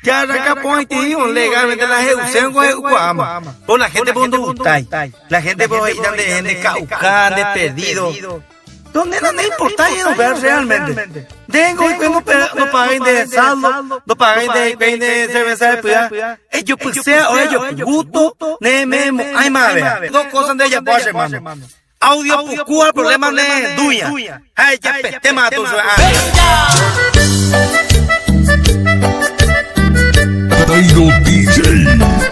Ya arranca tío, legalmente la gente por la gente por Utay, la gente por ahí de Caucán, de perdido. ¿Dónde no importa no ver realmente? Tengo y no paguen de saldo, no paguen de cerveza de puya. Ellos pusieron, o ellos gusto, nememo, ay madre. Dos cosas de ella, pues hermano. Audio pucua, problema de duya. Ay, ya peste mato. Tairo DJ.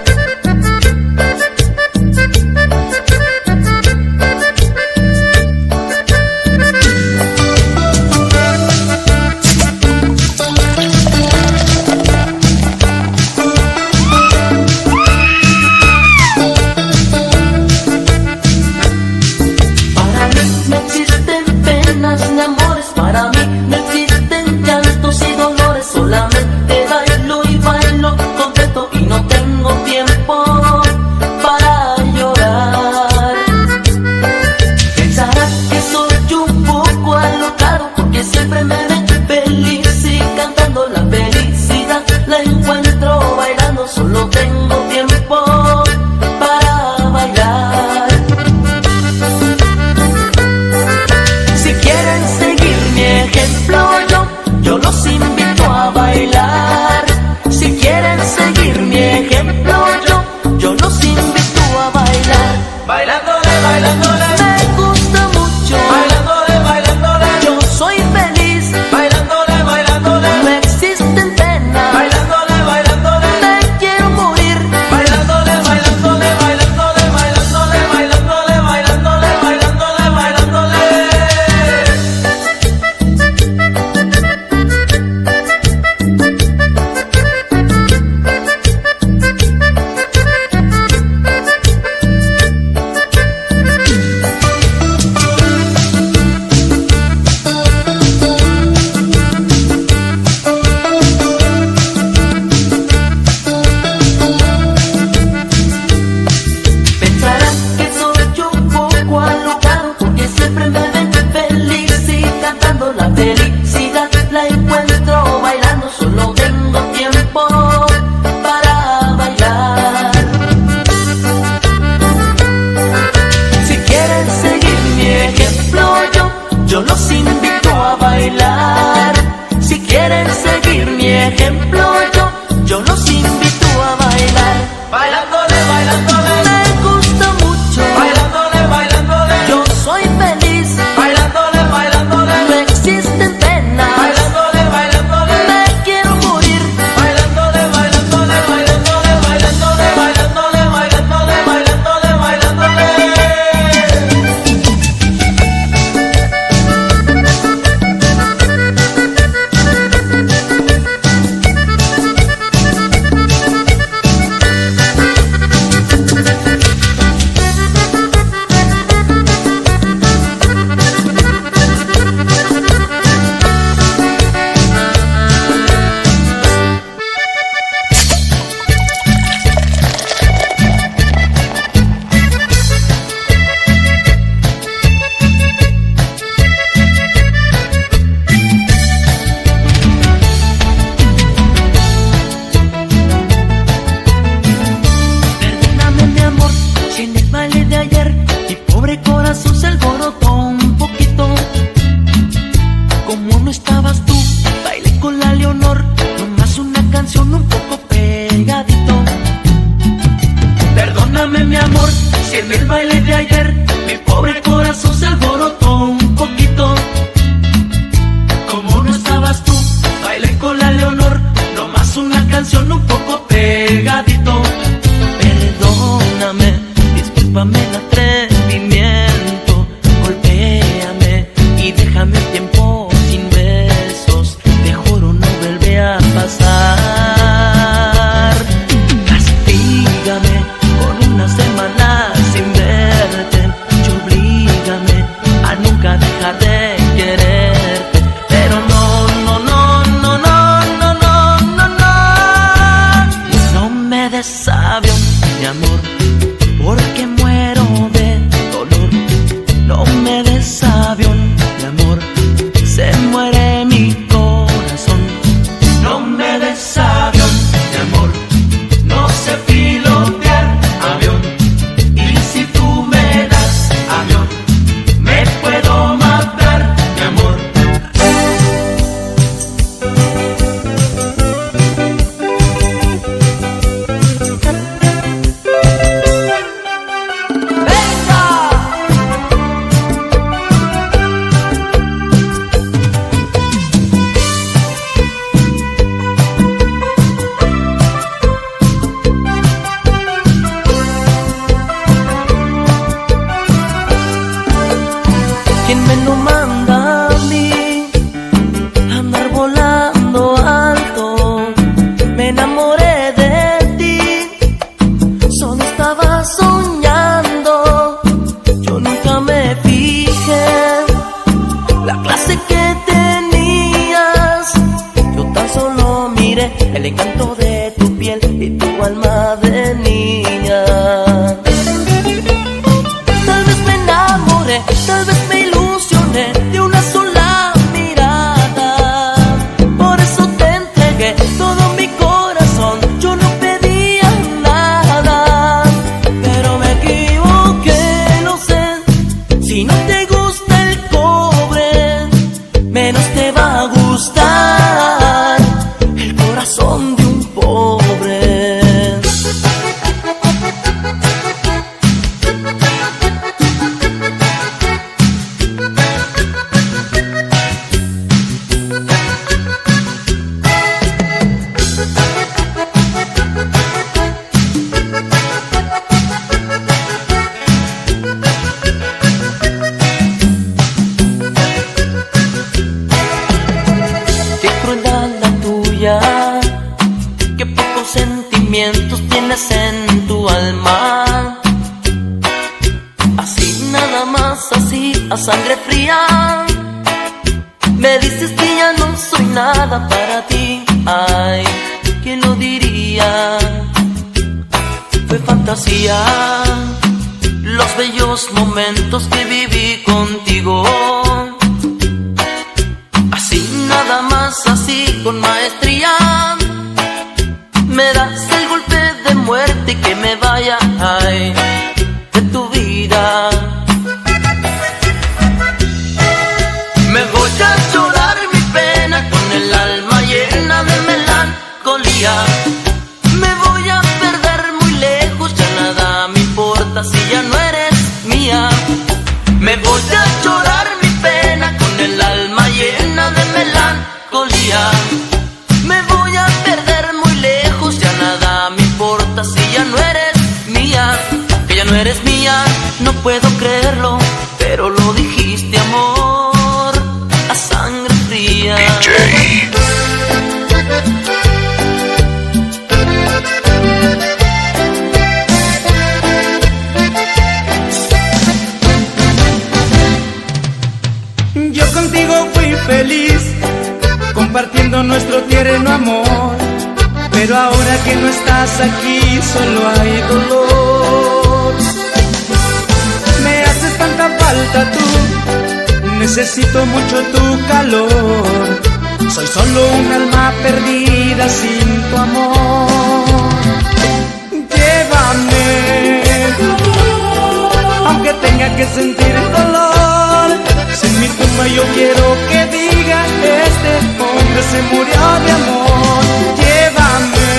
corazón de un pobre. Qué pocos sentimientos tienes en tu alma. Así nada más, así a sangre fría, me dices que ya no soy nada para ti. Ay, ¿quién lo diría? Fue fantasía los bellos momentos que viví contigo. Así nada más, así con maestría, me das el golpe de muerte y que me vaya, ay, de tu vida. Me voy a llorar mi pena con el alma llena de melancolía. Me voy a perder muy lejos, ya nada me importa si ya no eres mía. Me voy a llorar mi pena con el alma llena de melancolía. Me voy a perder muy lejos, ya nada me importa si ya no eres mía. Que ya no eres mía, no puedo creerlo, pero lo dijiste, amor, a sangre fría. DJ. Yo contigo fui feliz, compartiendo nuestro tierno amor, pero ahora que no estás aquí solo hay dolor. Me haces tanta falta tú, necesito mucho tu calor. Soy solo un alma perdida sin tu amor. Llévame, aunque tenga que sentir dolor. Si en mi tumba yo quiero que diga, este hombre se murió de amor. Llévame,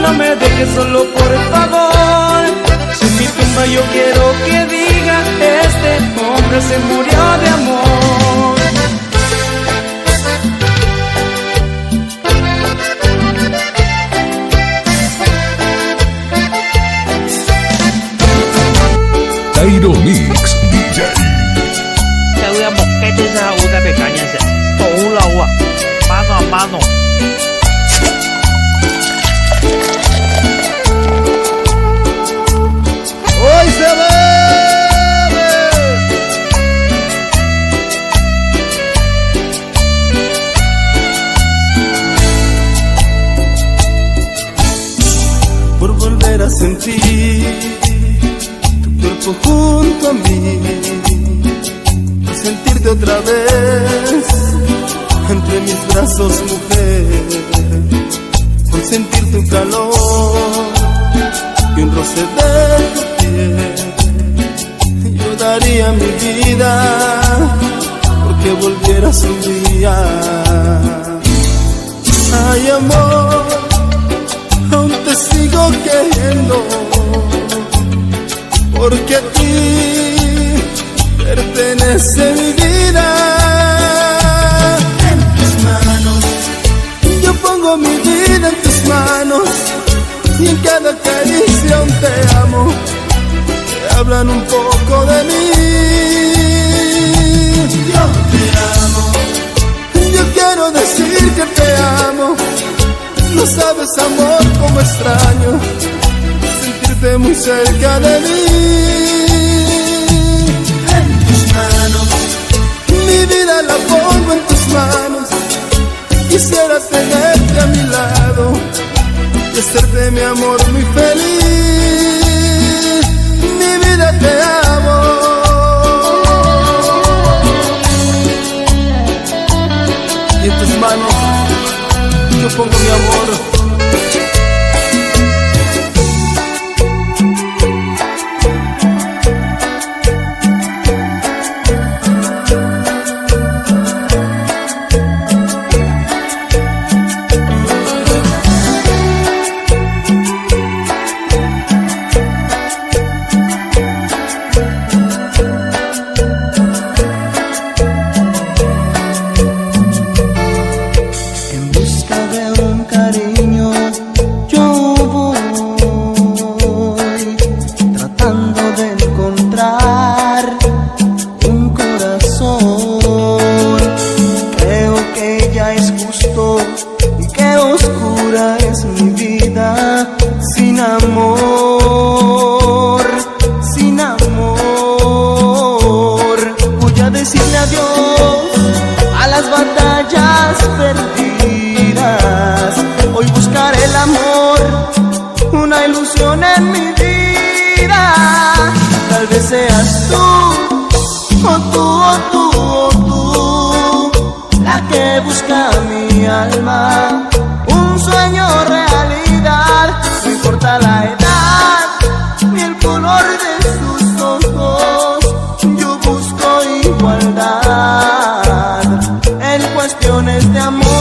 no me dejes solo por favor. Si en mi tumba yo quiero que diga, este hombre se murió de amor. Tairo Mix DJ. Theo em một cái thứ sao của cái cả nhà sẽ tủ lâu à, mano. Hoy se bebe. Por volver a sentir tu cuerpo junto a mí, por sentirte otra vez entre mis brazos, mujer, por sentir tu calor y un roce de tu piel. Yo daría mi vida porque volvieras un día. Ay, amor, aún te sigo queriendo, porque a ti pertenece mi vida. En tus manos, yo pongo mi vida en tus manos, y en cada caricia un te amo, te hablan un poco de mí. Yo te amo, yo quiero decir que te amo. No sabes, amor, cómo extraño sentirte muy cerca de mí. En tus manos, mi vida la pongo en tus manos. Quisiera tenerte a mi lado y hacerte, mi amor, muy feliz. Mi vida te amo. Y en tus manos yo pongo mi amor. mi vida sin amor, sin amor. Voy a decirle adiós a las batallas perdidas. Hoy buscaré el amor, una ilusión en mi vida. Tal vez seas tú, o tú, o tú, o tú, la que busca mi alma, un sueño realidad. No importa la edad ni el color de sus ojos, yo busco igualdad en cuestiones de amor.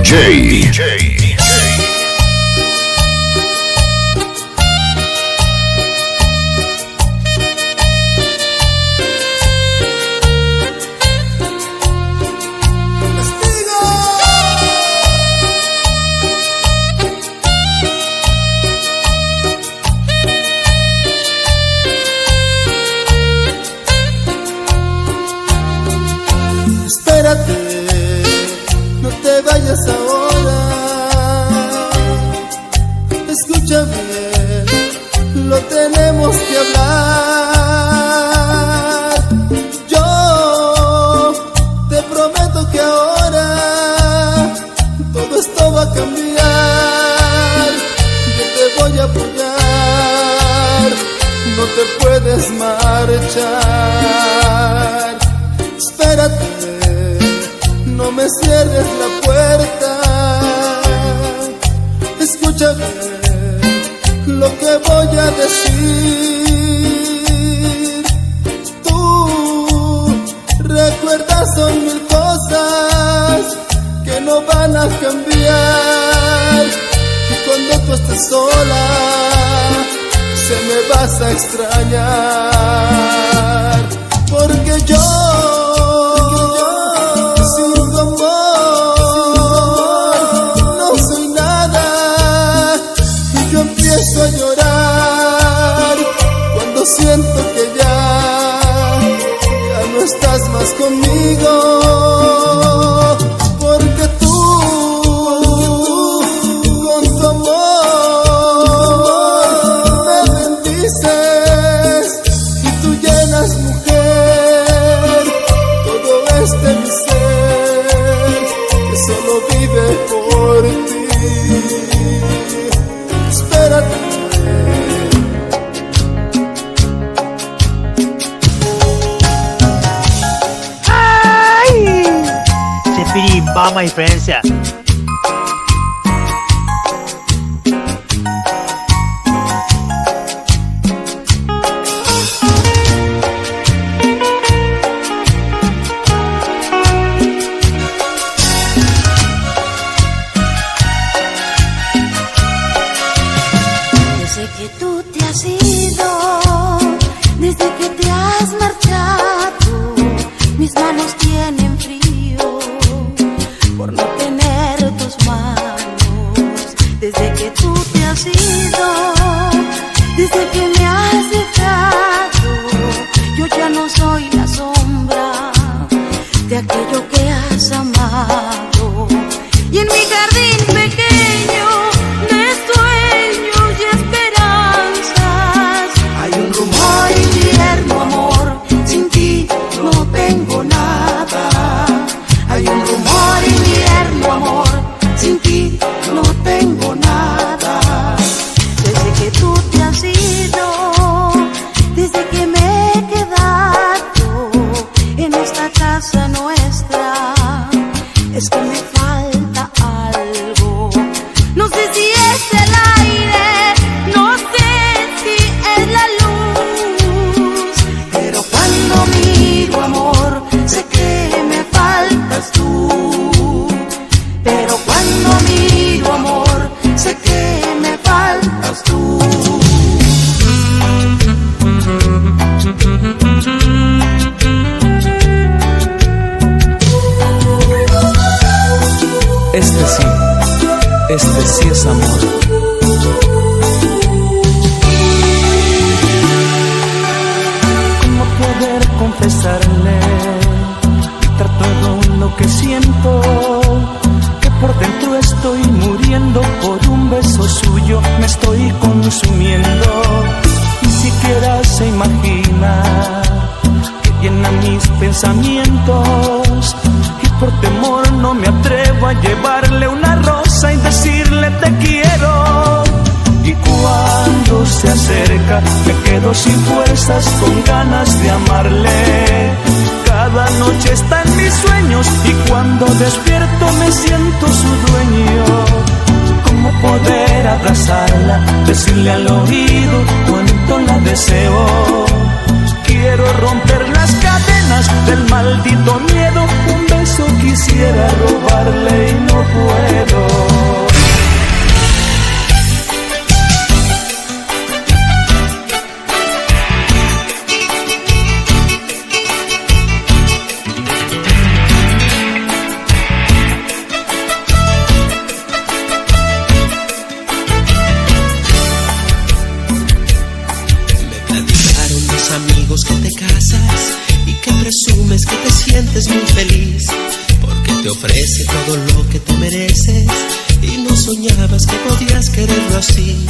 DJ. Espérate, no te vayas ahora. Escucha bien, lo tenemos que hablar. Yo te prometo que ahora todo esto va a cambiar. Yo te voy a apoyar, no te puedes marchar. Espérate, no me cierres la puerta. Escúchame lo que voy a decir. Tú recuerdas, son mil cosas que no van a cambiar. Y cuando tú estés sola, se me vas a extrañar. Porque yo a llorar cuando siento que ya no estás más conmigo. Porque tú con tu amor me bendices y tú llenas, mujer, todo este mi ser que solo vive por ti. Espérate. ¡Ay! Se pirimba, my friends. Desde que tú te has ido, desde que te has marchado, mis manos tienen frío por no tener si es amor. ¿Cómo poder confesarle, gritar todo lo que siento? Que por dentro estoy muriendo, por un beso suyo me estoy consumiendo. Ni siquiera se imagina que llena mis pensamientos, y por temor no me atrevo a llevarle una rosa y decirle te quiero. Y cuando se acerca me quedo sin fuerzas, con ganas de amarle. Cada noche está en mis sueños y cuando despierto me siento su dueño. ¿Cómo poder abrazarla, decirle al oído cuánto la deseo? Quiero romper las cadenas del maldito miedo. Un beso quisiera robarle y no puedo. Que te casas y que presumes que te sientes muy feliz porque te ofrece todo lo que te mereces y no soñabas que podías quererlo así.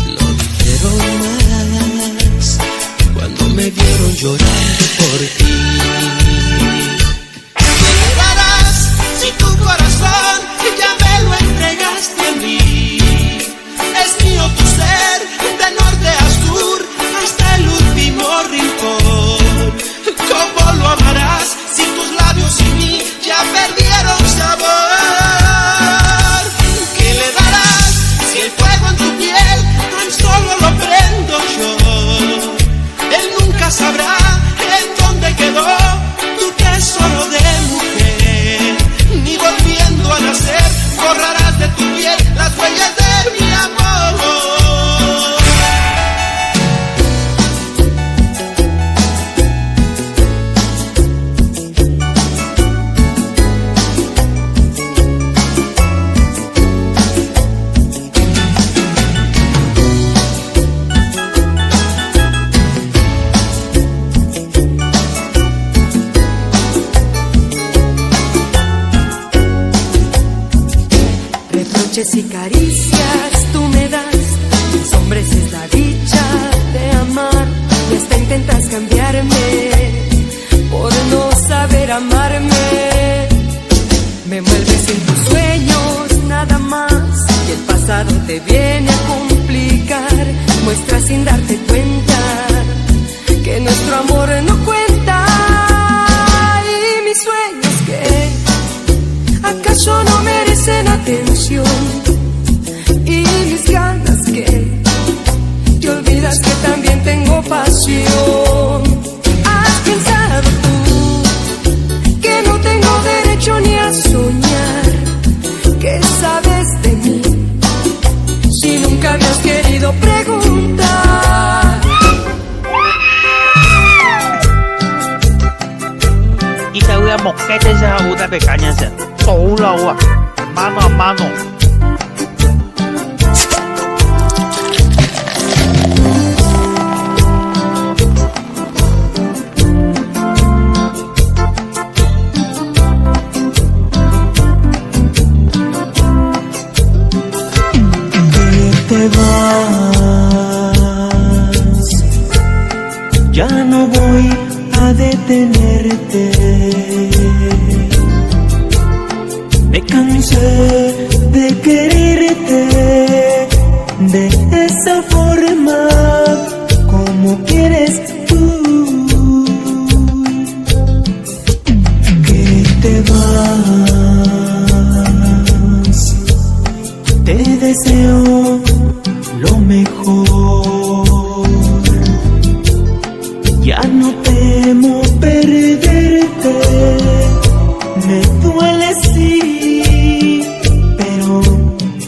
Lo dijeron más cuando me vieron llorando por ti. ¿Qué me darás si tu corazón ya me lo entregaste a mí? Es mío tu ser de norte a sur hasta el último rincón. ¿Cómo lo amarás si tus labios sin mí ya perdieron sabor? ¿Qué le darás si el fuego en tu piel tan solo lo prendo yo? Él nunca sabrá en dónde quedó tu tesoro de mujer. Ni volviendo a nacer borrarás de tu piel las huellas de mi amor. Y caricias tú me das, los hombres es la dicha de amar, y hasta intentas cambiarme por no saber amarme. Me envuelves en tus sueños nada más, y el pasado te viene a complicar. Muestras sin darte cuenta que nuestro amor no cuenta. Y mis sueños que acaso no merecen atención, y mis ganas que te olvidas que también tengo pasión. ¿Has pensado tú que no tengo derecho ni a soñar? ¿Qué sabes de mí si nunca me has querido preguntar? Ita udah moquete sa udah pecaña sa solo wa mano a mano. Te vas, ya no voy a detenerte. Me cansé de quererte de esa forma como quieres tú. Que te vas, te deseo lo mejor. Ya no temo perderte, me duele sí, pero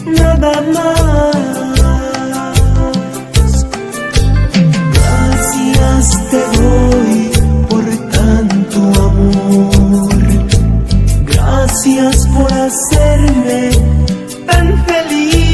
nada más. Gracias te doy por tanto amor, gracias por hacerme tan feliz.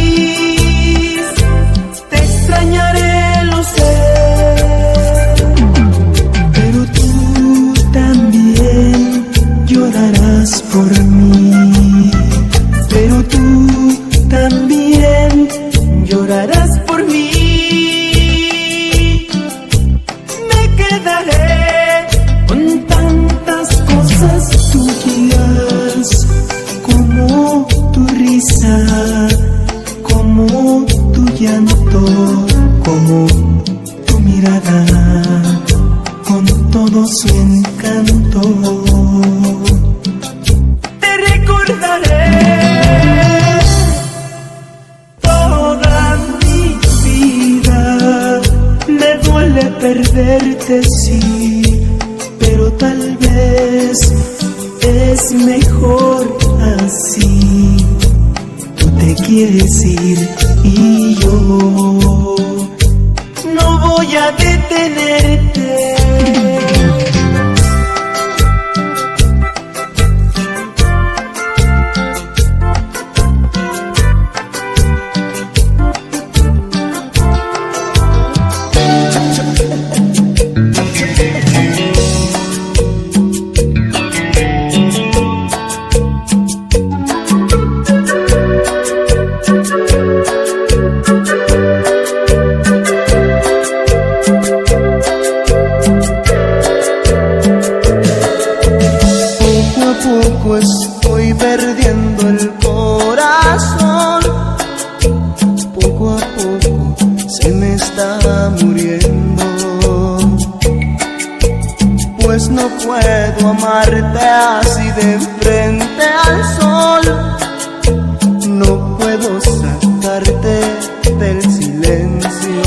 quedaré con tantas cosas tuyas, como tu risa, como tu llanto, como tu mirada, con todo su encanto. Te recordaré toda mi vida. Me duele perderte, sí, pero tal vez es mejor así. Tú te quieres ir y yo no voy a detenerte. Estoy perdiendo el corazón, poco a poco se me está muriendo, pues no puedo amarte así de frente al sol, no puedo sacarte del silencio,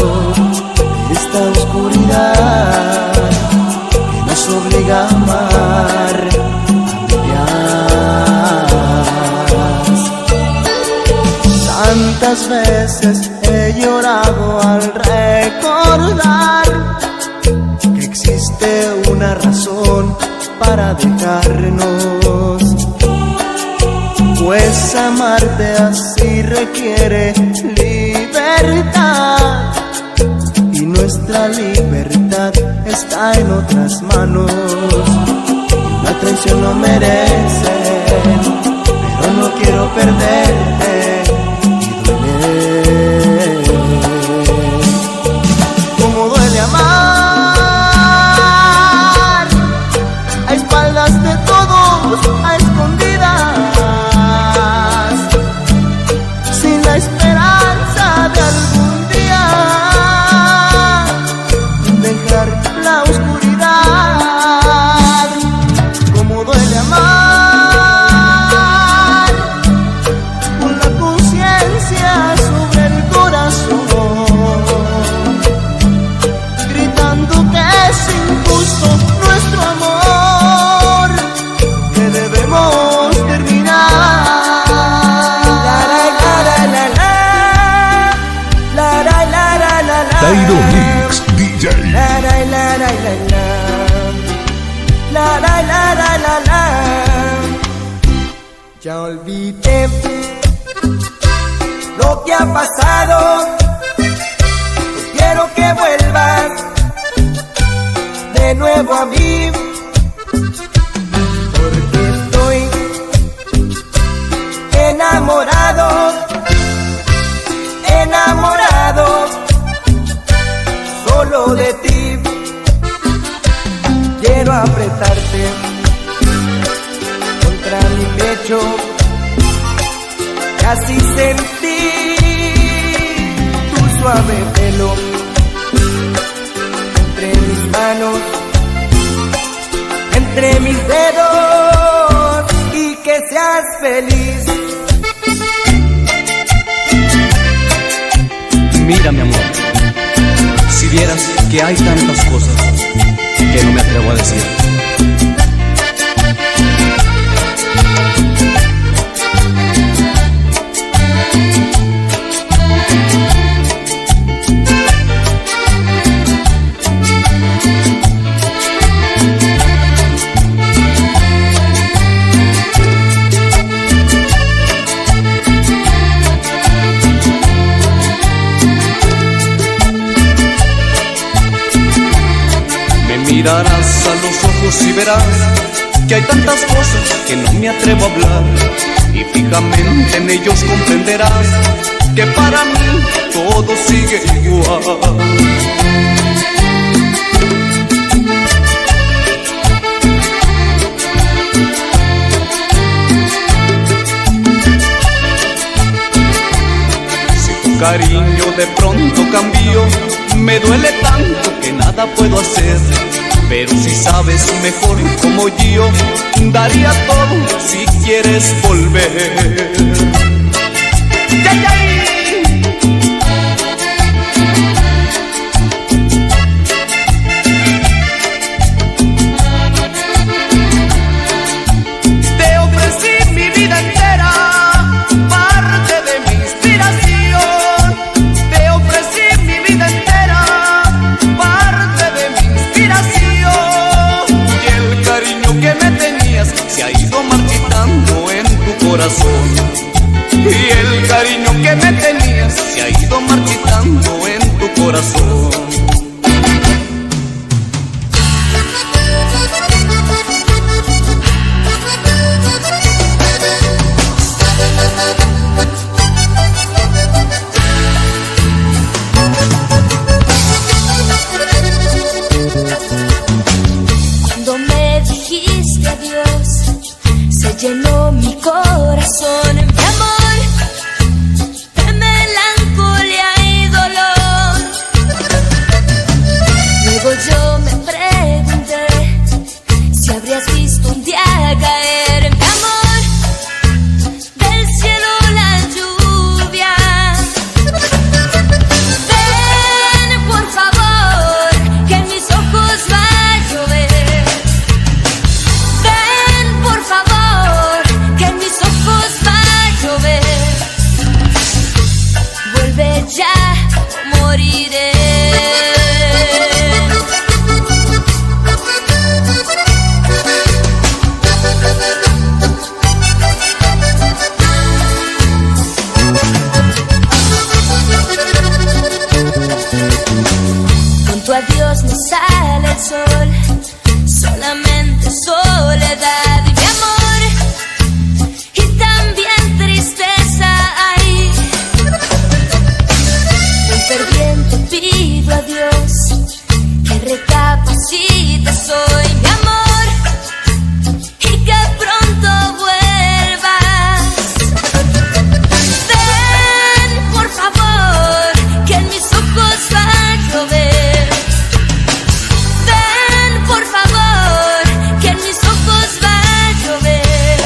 de esta oscuridad que nos obliga a amar. Tantas veces he llorado al recordar que existe una razón para dejarnos, pues amarte así requiere libertad, y nuestra libertad está en otras manos. La traición no merece, pero no quiero perderte. Como duele amar a espaldas de todos, a escondidas, sin la esperanza de algún día dejar la oscuridad. Como duele amar con la conciencia sobre el corazón, gritando que es injusto nuestro amor, que debemos terminar. Tairo Mix DJ. Ya olvidé lo que ha pasado, quiero que vuelvas de nuevo a mí, porque estoy enamorado, enamorado solo de ti. Quiero apretarte contra mi pecho y así sentir tu suave pelo entre mis manos, entre mis dedos, y que seas feliz. Mira, mi amor, si vieras que hay tantas cosas que no me atrevo a decir. Mirarás a los ojos y verás que hay tantas cosas que no me atrevo a hablar, y fijamente en ellos comprenderás que para mí todo sigue igual. cariño de pronto cambió. Me duele tanto que nada puedo hacer, pero si sabes mejor como yo, daría todo si quieres volver. ¡Yay, yay! Te ofrecí mi vida entera, parte de mi inspiración. Te ofrecí mi vida entera, parte de mi inspiración. Y el cariño que me tenías se ha ido marchitando en tu corazón. Y el cariño que me tenías se ha ido marchitando en tu corazón. Cuando me dijiste adiós, se llenó mi corazón, mi amor, de melancolía y dolor. Luego yo me pregunté si habrías visto un día caer, mi amor, del cielo la lluvia. Ven, por favor, que en mis ojos va a llover. Ven, por favor, que en mis ojos va a llover. Vuelve ya o moriré. Con tu adiós no sale el sol, solamente soledad y mi amor, y también tristeza hay. Muy ferviente pido a Dios que recapacites hoy, mi amor, y que pronto vuelvas. Ven, por favor, que en mis ojos va a llover. Ven, por favor, que en mis ojos va a llover.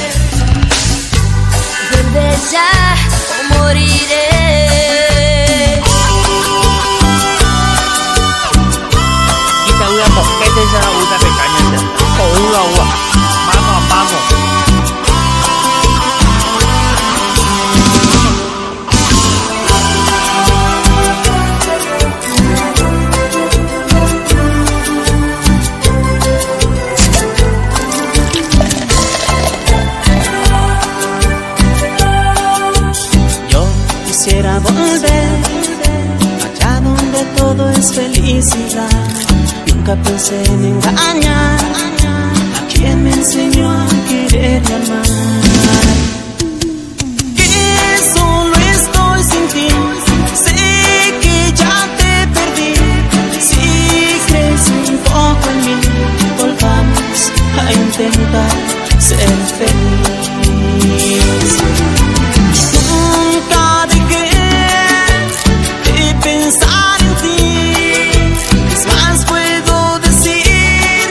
Vuelve ya o moriré. Kita udah mosquete sa udah pecaña sa. Paula wa. Vamos, vamos. Yo quisiera volver allá donde todo es felicidad. Nunca pensé en engañar a quien me enseñó a querer y amar. Que solo estoy sin ti, sé que ya te perdí. Si crees un poco en mí, volvamos a intentar ser feliz. Nunca dejé de pensar en ti. Es más, puedo decir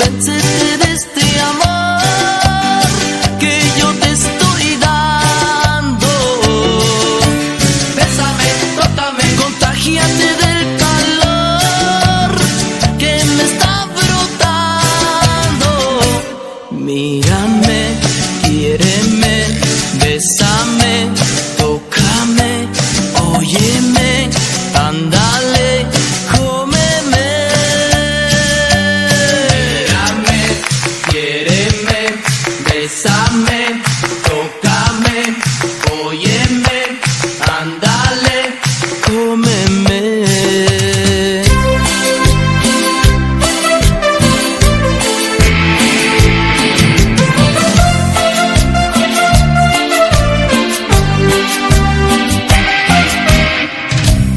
Convéncete de este amor que yo te estoy dando. Bésame, tócame, contagiate del calor que me está brotando. Mírame, quiéreme, bésame, tócame, óyeme, ándale, cómeme. Mírame, quiéreme, bésame, tócame, óyeme, ándale, cómeme.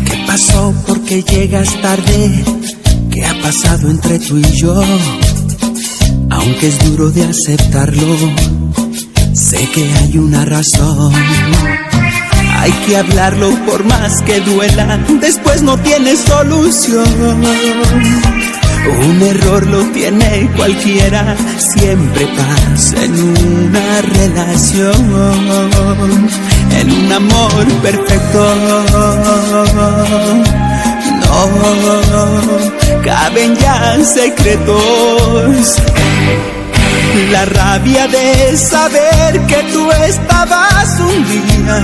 ¿Qué pasó? ¿Por qué llegas tarde? ¿Qué ha pasado entre tú y yo? Aunque es duro de aceptarlo, sé que hay una razón. Hay que hablarlo por más que duela, después no tiene solución. Un error lo tiene cualquiera, siempre pasa en una relación, en un amor perfecto. No caben ya secretos. La rabia de saber que tú estabas un día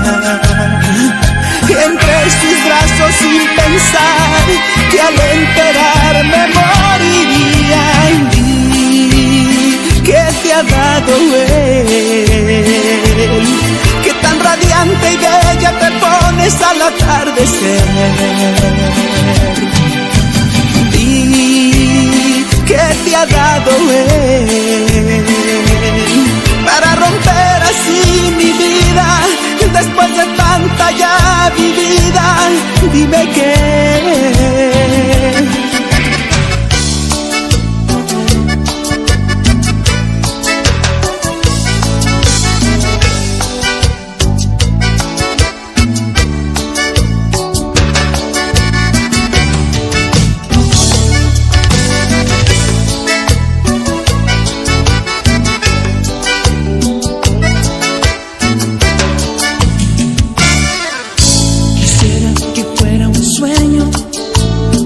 entre sus brazos sin pensar que al enterarme moriría. Y ¿qué te ha dado él? Que tan radiante y bella te pones al atardecer. ¿Y qué te ha dado él para romper así mi vida? Después de tanta ya vivida, dime qué.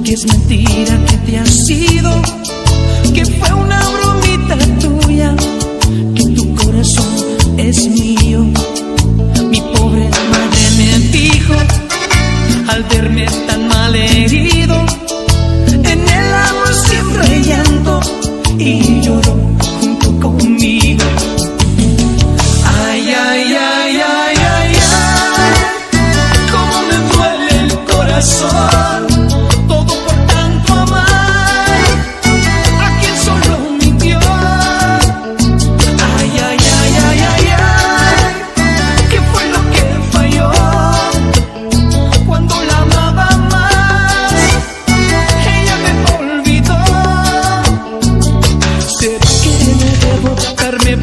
Es mentira que te has ido, que fue una bromita tuya, que tu corazón es mío. Mi pobre madre me dijo, al verme tan mal herido, en el amor siempre llanto y lloró junto conmigo. Ay, ay, ay, ay, ay, ay, cómo me duele el corazón.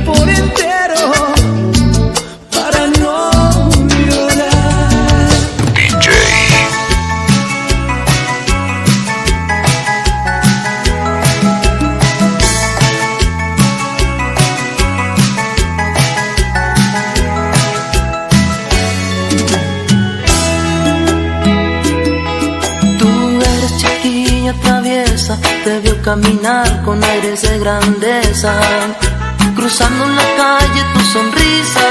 Por entero para no llorar. DJ. Tú eres chiquilla traviesa, te vio caminar con aires de grandeza. Cruzando en la calle tu sonrisa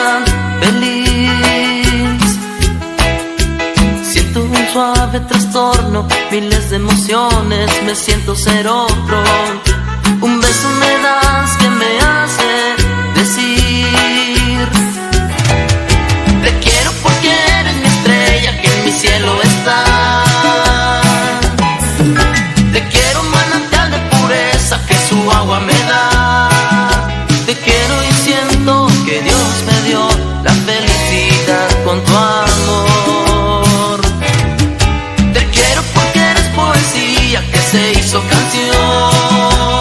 feliz. Siento un suave trastorno, miles de emociones, me siento ser otro. Un beso me das que me hace decir: te quiero porque eres mi estrella que en mi cielo está. Te quiero manantial de pureza que su agua me da. Te quiero y siento que Dios me dio la felicidad con tu amor. Te quiero porque eres poesía que se hizo canción.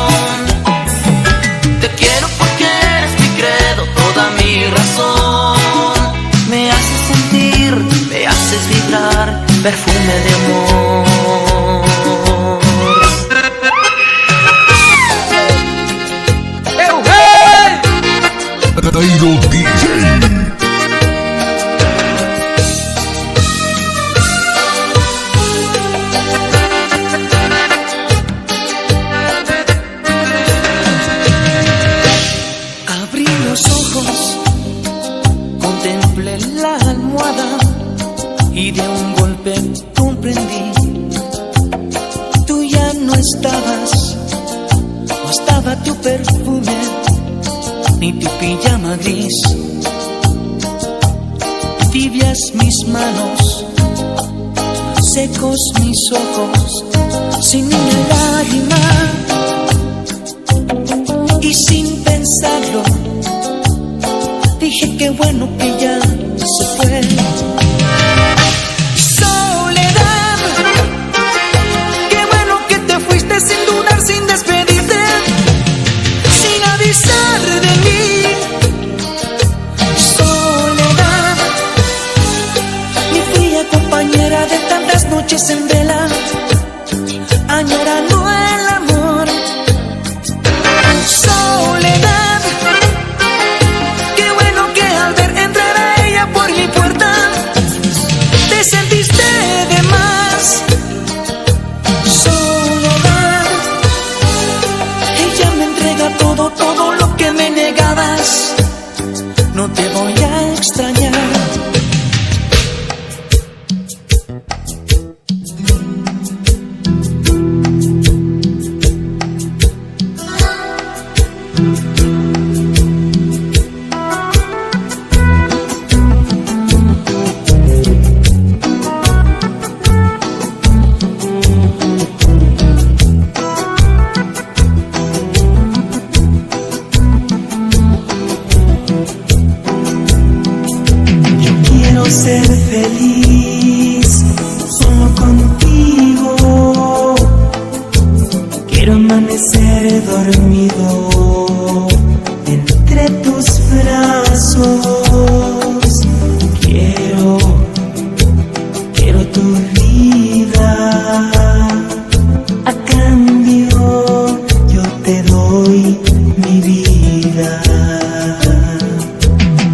Tairo DJ. Abrí los ojos, contemplé la almohada y de un golpe comprendí. Tú ya no estabas, no estaba tu perfume ni tu pijama gris. Tibias mis manos, secos mis ojos, sin una lágrima. Y sin pensarlo, dije qué bueno que ya se fue. Soledad, qué bueno que te fuiste sin dudar, sin despedirte, sin avisar de mí. Soledad, mi fría compañera de tantas noches en vela, añorando el amor. Soledad, qué bueno que al ver entrar a ella por mi puerta te sentiste de más. Soledad, ella me entrega todo, todo lo que me negabas. No te voy a extrañar. Ser feliz solo contigo. Quiero amanecer dormido entre tus brazos. Quiero tu vida. A cambio yo te doy mi vida.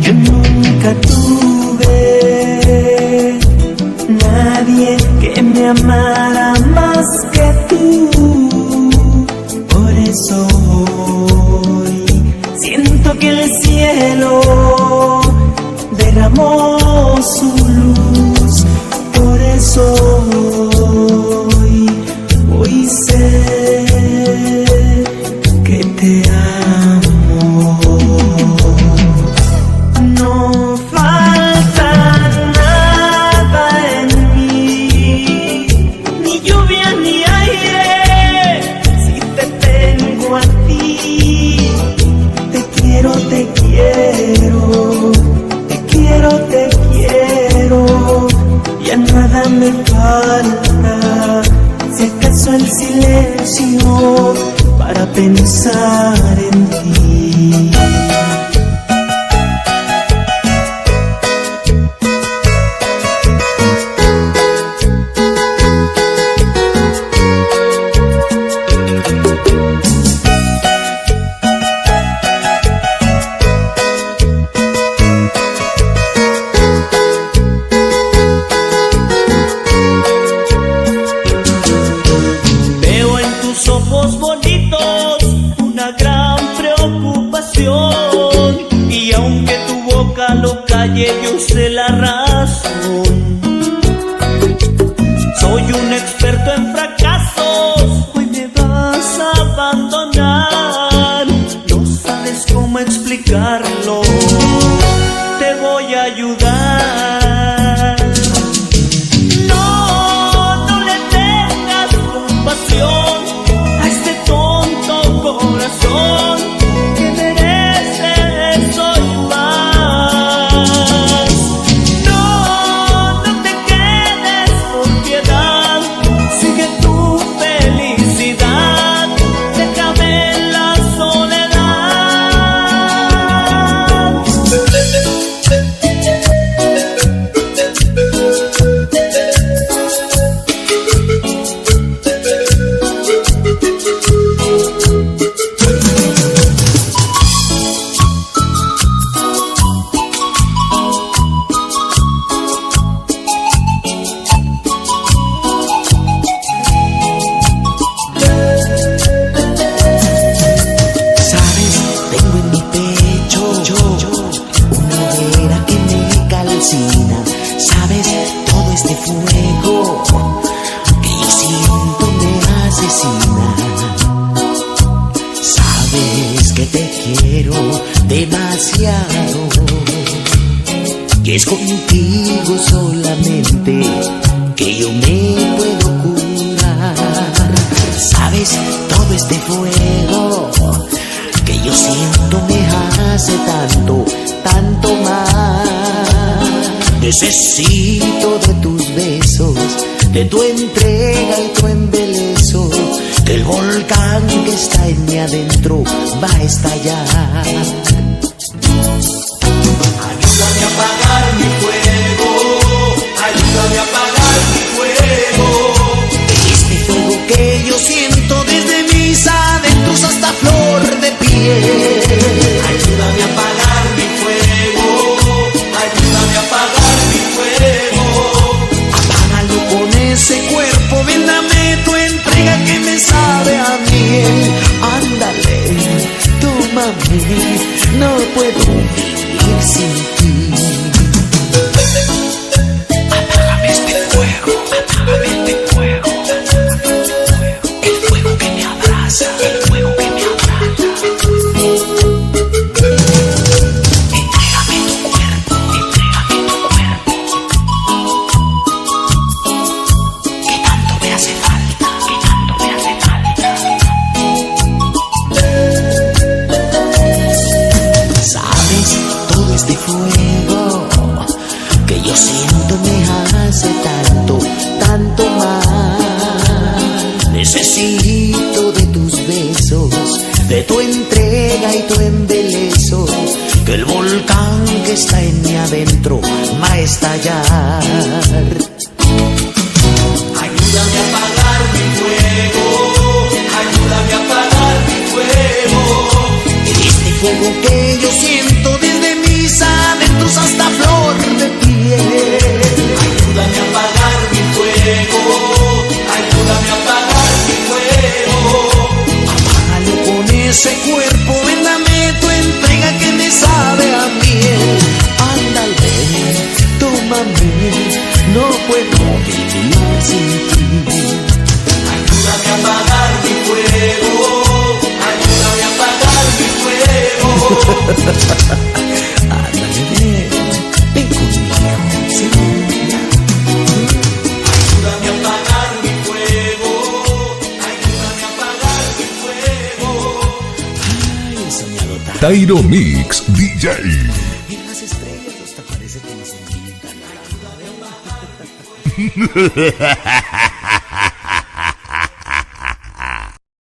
Yo nunca tuve nadie que me amara más que tú. Por eso hoy siento que el cielo derramó su luz. Por eso hoy sé que te amo. No falta nada en mí, ni lluvia ni aire, si te tengo a ti. Te quiero, te quiero, te quiero, te quiero. Ya nada me falta, si acaso el silencio para pensar en ti. Veo en tus ojos bonitos una gran preocupación, y aunque tu boca lo calle, yo sé la razón. Soy un experto en fracasos, hoy me vas a abandonar. No sabes cómo explicarlo, te voy a ayudar. No le tengas compasión a este tonto corazón que merece eso y más. No te quedes por piedad, sigue tu felicidad, déjame en la soledad. sabes que te quiero demasiado, que es contigo solamente que yo me puedo curar. Sabes, todo este fuego que yo siento me hace tanto, tanto mal. Necesito de tus besos, de tu entrega y tu embeleso, que el volcán que está en mi adentro va a estallar. Ayúdame a apagar mi fuego, ayúdame a apagar mi fuego. Este fuego que yo siento desde mis adentros hasta flor de piel. Ayúdame a apagar mi fuego, ayúdame a apagar mi fuego. Apágalo con ese cuerpo, véndame tu entrega que me sabe a miel. Ándale, tómame, no puedo vivir sin ti. Apágame este fuego, apágame este fuego. El fuego que me abraza, el fuego que me abraza. Entrégame tu cuerpo, entrégame tu cuerpo. Que tanto me hace falta, que tanto me hace falta. Sabes, todo este fuego que yo siento me hace tanto, tanto mal. Necesito de tus besos, de tu entrega y tu embeleso, que el volcán que está en mi adentro va a estallar. Ayúdame a apagar mi fuego, ayúdame a apagar mi fuego. Este fuego que yo siento desde mis adentros hasta flor de piel. Ayúdame a apagar mi fuego, ayúdame a apagar mi fuego. Apágalo con ese cuerpo, véndame tu entrega que me sabe a miel. Ándale, tómame, no puedo vivir sin ti. Ayúdame a apagar mi fuego, ayúdame a apagar mi fuego. Ándale, ven conmigo, sí. Ayúdame a apagar mi fuego, ayúdame a apagar mi fuego. Ay, he soñado tanto. Tairo Mix DJ. En las estrellas hasta parece que nos invitan.